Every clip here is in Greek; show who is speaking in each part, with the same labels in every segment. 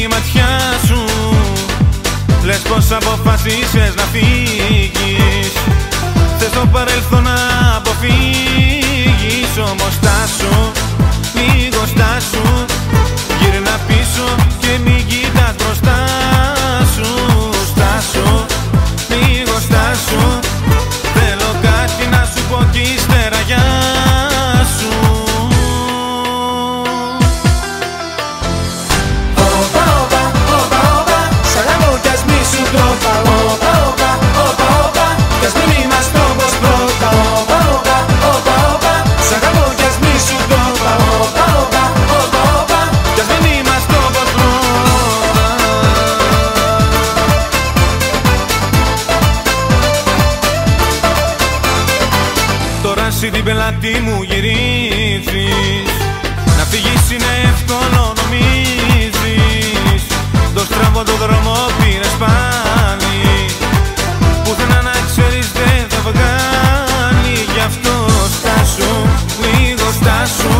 Speaker 1: η ματιά σου. Λες πως αποφασίσες να φύγεις. Θες το παρελθόν να αποφύγεις. Όμως στάσου, λίγο στάσου. Γύρνα πίσω και μην κοιτάς μπροστά σου. Στάσου, λίγο στάσου. Θέλω κάτι να σου πω κι ύστερα γεια σου.
Speaker 2: Όπα, όπα, όπα, όπα, σ' αγαπώ κι ας μη σου τρόπα. Όπα, όπα, όπα, όπα, κι ας μην είμαστε όπως πρώτα. Όπα, όπα, όπα, όπα, σ' αγαπώ κι ας μη σου τρόπα. Όπα, όπα, όπα, όπα, κι ας μην είμαστε όπως πρώτα.
Speaker 1: Τώρα εσύ την πελάτη μου γυρίζεις. Να φύγεις είναι εύκολο νομίζεις. Το στραβό το δρόμο πήρες πάλι. Πουθενά να ξέρεις δεν θα βγάλει. Γι' αυτό στάσου, λίγο στάσου.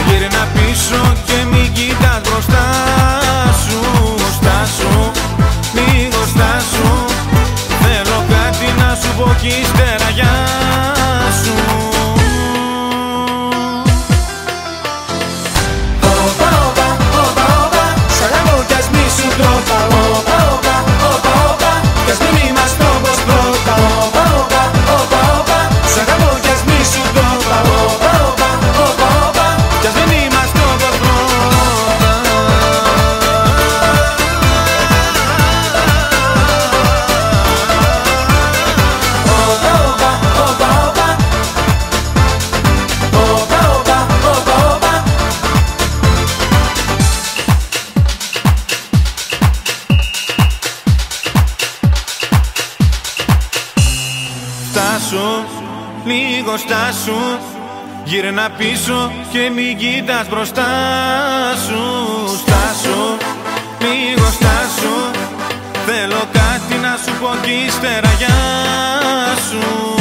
Speaker 1: Γύρνα πίσω και μην κοιτάς μπροστά σου. Στάσου, λίγο στάσου. Θέλω κάτι να σου πω κι ύστερα γεια σου.
Speaker 2: Όπα, όπα, όπα, όπα, σ' αγαπώ κι ας μη σου τρόπα. Όπα, όπα, όπα, όπα, κι ας μην είμαστε όπως πρώτα. Όπα, όπα, όπα, όπα, σ' αγαπώ κι ας μη σου τρόπα. Όπα, όπα, όπα, όπα, κι ας μην είμαστε όπως πρώτα. Όπα, όπα, όπα, όπα, όπα, όπα, όπα, όπα.
Speaker 1: Στάσου, λίγο στάσου. Γύρνα πίσω και μην κοιτάς μπροστά σου. Στάσου, λίγο στάσου. Θέλω κάτι να σου πω κι ύστερα γεια σου.